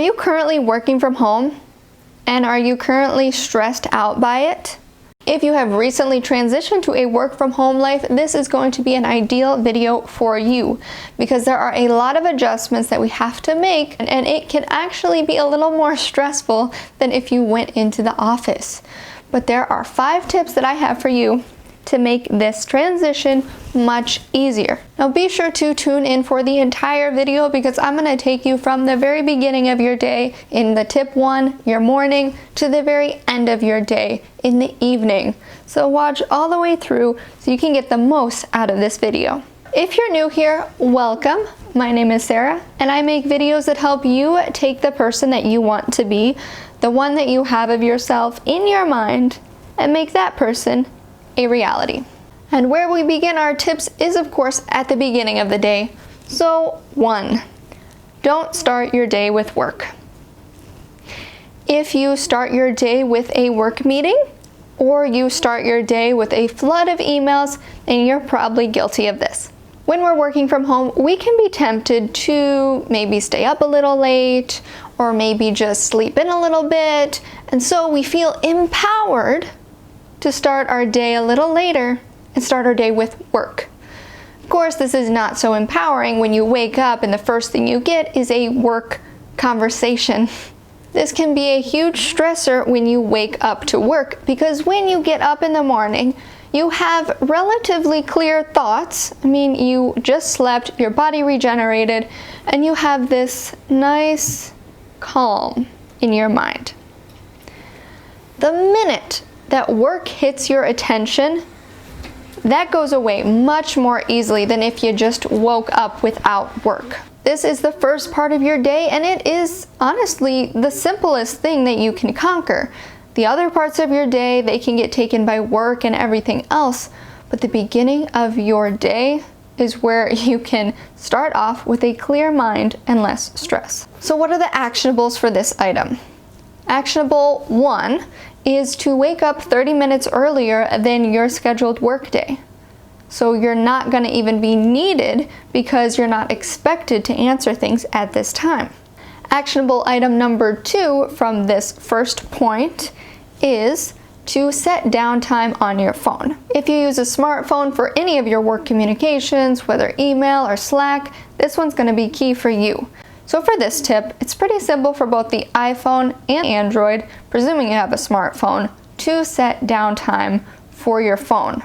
Are you currently working from home? And are you currently stressed out by it? If you have recently transitioned to a work from home life, this is going to be an ideal video for you because there are a lot of adjustments that we have to make, and it can actually be a little more stressful than if you went into the office. But there are 5 tips that I have for you to make this transition much easier. Now be sure to tune in for the entire video because I'm going to take you from the very beginning of your day in the tip 1, your morning, to the very end of your day in the evening. So watch all the way through so you can get the most out of this video. If you're new here, welcome. My name is Sarah and I make videos that help you take the person that you want to be, the one that you have of yourself in your mind, and make that person a reality. And where we begin our tips is of course at the beginning of the day. So 1, don't start your day with work. If you start your day with a work meeting or you start your day with a flood of emails, then you're probably guilty of this. When we're working from home, we can be tempted to maybe stay up a little late or maybe just sleep in a little bit, and so we feel empowered to start our day a little later and start our day with work. Of course, this is not so empowering when you wake up and the first thing you get is a work conversation. This can be a huge stressor when you wake up to work because when you get up in the morning, you have relatively clear thoughts. I mean, you just slept, your body regenerated, and you have this nice calm in your mind. The minute that work hits your attention, that goes away much more easily than if you just woke up without work. This is the first part of your day, and it is honestly the simplest thing that you can conquer. The other parts of your day, they can get taken by work and everything else, but the beginning of your day is where you can start off with a clear mind and less stress. So what are the actionables for this item? Actionable 1 is to wake up 30 minutes earlier than your scheduled workday. So you're not going to even be needed because you're not expected to answer things at this time. Actionable item number 2 from this first point is to set downtime on your phone. If you use a smartphone for any of your work communications, whether email or Slack, this one's going to be key for you. So for this tip, it's pretty simple for both the iPhone and Android, presuming you have a smartphone, to set downtime for your phone.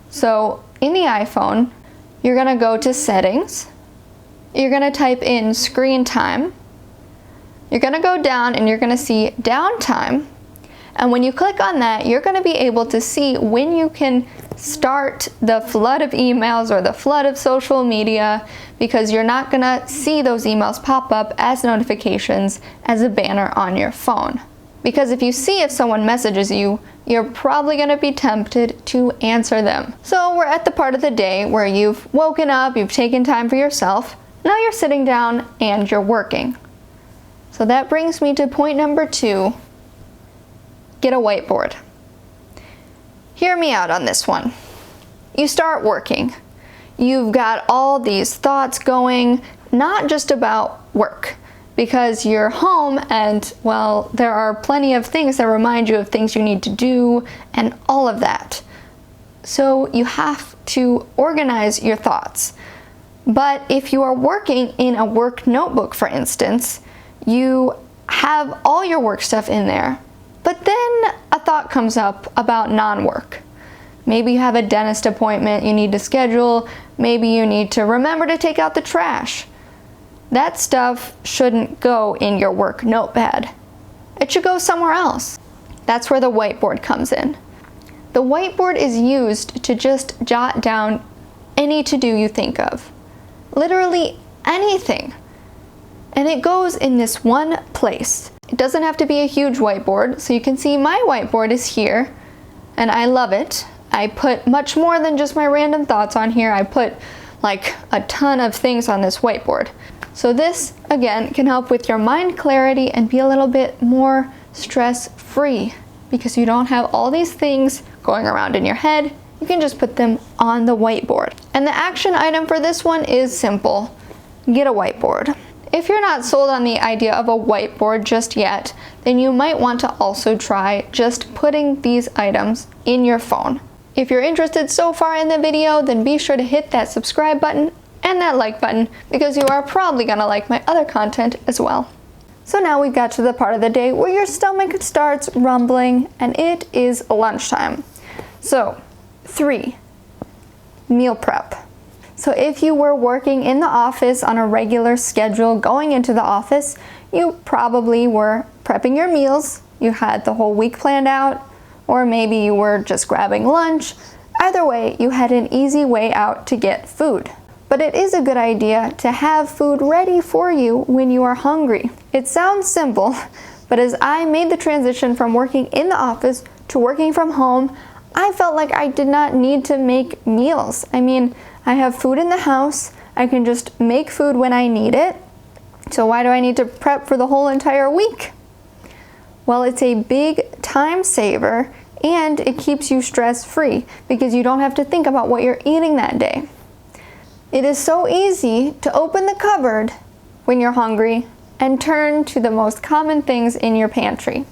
So in the iPhone, you're going to go to Settings, you're going to type in Screen Time, you're going to go down and you're going to see Downtime, and when you click on that, you're going to be able to see when you can start the flood of emails or the flood of social media, because you're not going to see those emails pop up as notifications as a banner on your phone. Because if you see if someone messages you, you're probably going to be tempted to answer them. So we're at the part of the day where you've woken up, you've taken time for yourself, now you're sitting down and you're working. So that brings me to point number 2, get a whiteboard. Hear me out on this one. You start working. You've got all these thoughts going, not just about work, because you're home and, well, there are plenty of things that remind you of things you need to do and all of that. So you have to organize your thoughts. But if you are working in a work notebook, for instance, you have all your work stuff in there, but then a thought comes up about non-work. Maybe you have a dentist appointment you need to schedule. Maybe you need to remember to take out the trash. That stuff shouldn't go in your work notepad. It should go somewhere else. That's where the whiteboard comes in. The whiteboard is used to just jot down any to-do you think of. Literally anything. And it goes in this one place. It doesn't have to be a huge whiteboard, so you can see my whiteboard is here, and I love it. I put much more than just my random thoughts on here. I put like a ton of things on this whiteboard. So this, again, can help with your mind clarity and be a little bit more stress-free because you don't have all these things going around in your head. You can just put them on the whiteboard. And the action item for this one is simple. Get a whiteboard. if you're not sold on the idea of a whiteboard just yet, then you might want to also try just putting these items in your phone. If you're interested so far in the video, then be sure to hit that subscribe button and that like button, because you are probably gonna like my other content as well. So now we've got to the part of the day where your stomach starts rumbling, and it is lunchtime. So 3, meal prep. So if you were working in the office on a regular schedule going into the office, you probably were prepping your meals. You had the whole week planned out, or maybe you were just grabbing lunch. Either way, you had an easy way out to get food. But it is a good idea to have food ready for you when you are hungry. It sounds simple, but as I made the transition from working in the office to working from home, I felt like I did not need to make meals. I mean, I have food in the house. I can just make food when I need it. So why do I need to prep for the whole entire week? Well, it's a big time saver, and it keeps you stress-free because you don't have to think about what you're eating that day. It is so easy to open the cupboard when you're hungry and turn to the most common things in your pantry,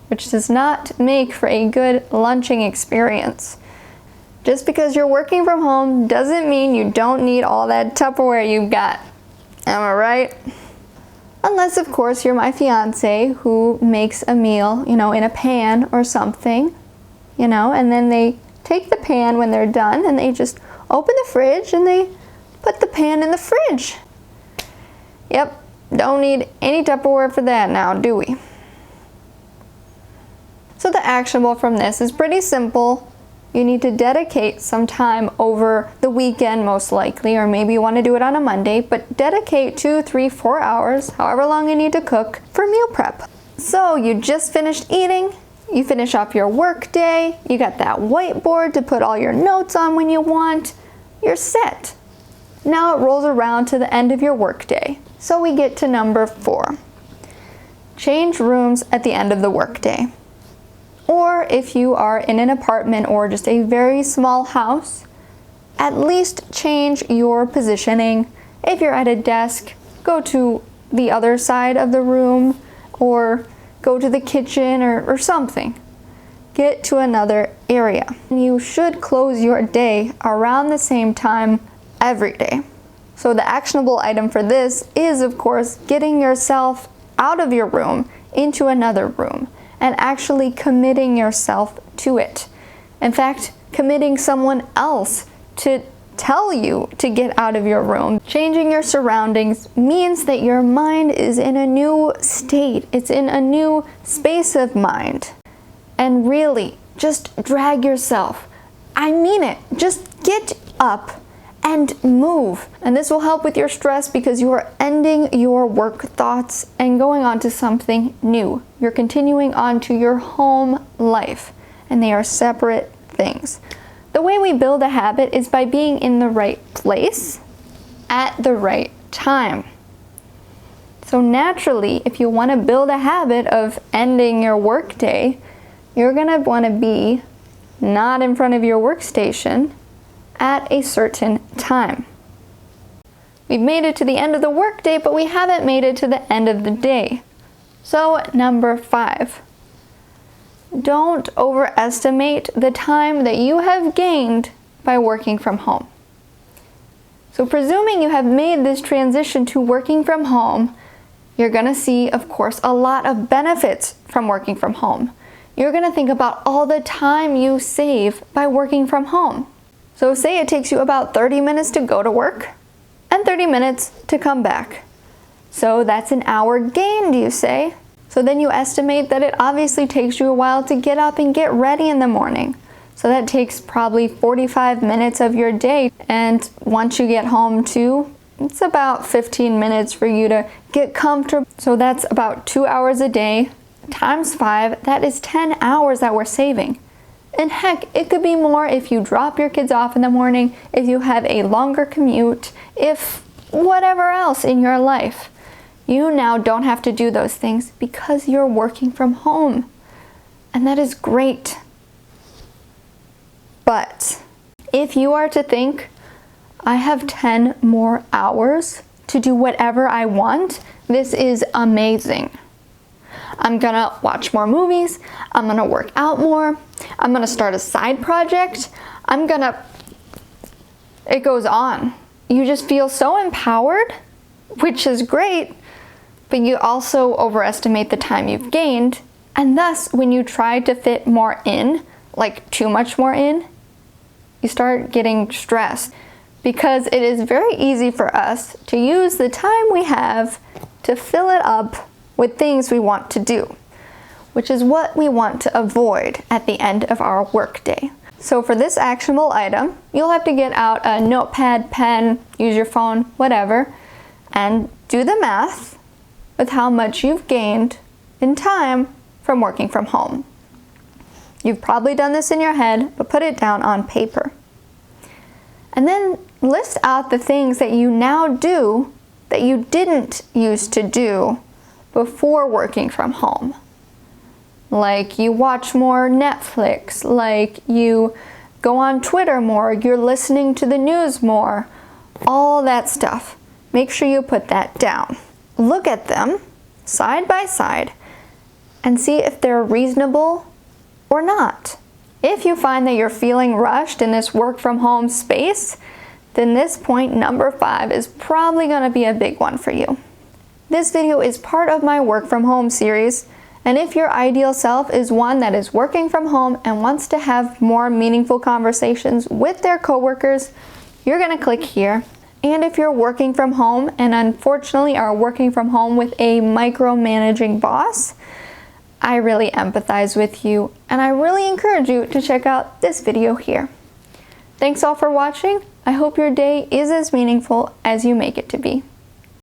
which does not make for a good lunching experience. Just because you're working from home doesn't mean you don't need all that Tupperware you've got. Am I right? Unless, of course, you're my fiance who makes a meal, in a pan or something, and then they take the pan when they're done and they just open the fridge and they put the pan in the fridge. Yep, don't need any Tupperware for that now, do we? So the actionable from this is pretty simple. You need to dedicate some time over the weekend, most likely, or maybe you want to do it on a Monday, but dedicate 2, 3, 4 hours, however long you need to cook, for meal prep. So you just finished eating, you finish off your work day, you got that whiteboard to put all your notes on when you want, you're set. Now it rolls around to the end of your work day. So we get to number 4. Change rooms at the end of the work day. Or if you are in an apartment or just a very small house, at least change your positioning. If you're at a desk, go to the other side of the room or go to the kitchen or something. Get to another area. You should close your day around the same time every day. So the actionable item for this is, of course, getting yourself out of your room into another room and actually committing yourself to it. In fact, committing someone else to tell you to get out of your room. Changing your surroundings means that your mind is in a new state. It's in a new space of mind. And really, just drag yourself. I mean it. Just get up and move. And this will help with your stress because you are ending your work thoughts and going on to something new. You're continuing on to your home life, and they are separate things. The way we build a habit is by being in the right place at the right time. So naturally, if you want to build a habit of ending your workday, you're going to want to be not in front of your workstation at a certain time. We've made it to the end of the workday, but we haven't made it to the end of the day. So number 5, don't overestimate the time that you have gained by working from home. So presuming you have made this transition to working from home, you're going to see, of course, a lot of benefits from working from home. You're going to think about all the time you save by working from home. So say it takes you about 30 minutes to go to work and 30 minutes to come back. So that's an hour gained, you say? So then you estimate that it obviously takes you a while to get up and get ready in the morning. So that takes probably 45 minutes of your day. And once you get home too, it's about 15 minutes for you to get comfortable. So that's about 2 hours a day times 5. That is 10 hours that we're saving. And heck, it could be more if you drop your kids off in the morning, if you have a longer commute, if whatever else in your life. You now don't have to do those things because you're working from home. And that is great. But if you are to think, I have 10 more hours to do whatever I want, this is amazing. I'm gonna watch more movies, I'm gonna work out more, I'm gonna start a side project, it goes on. You just feel so empowered, which is great, but you also overestimate the time you've gained, and thus when you try to fit more in, like too much more in, you start getting stressed because it is very easy for us to use the time we have to fill it up with things we want to do, which is what we want to avoid at the end of our workday. So for this actionable item, you'll have to get out a notepad, pen, use your phone, whatever, and do the math with how much you've gained in time from working from home. You've probably done this in your head, but put it down on paper. And then list out the things that you now do that you didn't used to do before working from home. Like you watch more Netflix, like you go on Twitter more, you're listening to the news more, all that stuff. Make sure you put that down. Look at them side by side and see if they're reasonable or not. If you find that you're feeling rushed in this work from home space, then this point number 5 is probably going to be a big one for you. This video is part of my work from home series, and if your ideal self is one that is working from home and wants to have more meaningful conversations with their coworkers, you're going to click here. And if you're working from home and unfortunately are working from home with a micromanaging boss, I really empathize with you, and I really encourage you to check out this video here. Thanks all for watching. I hope your day is as meaningful as you make it to be.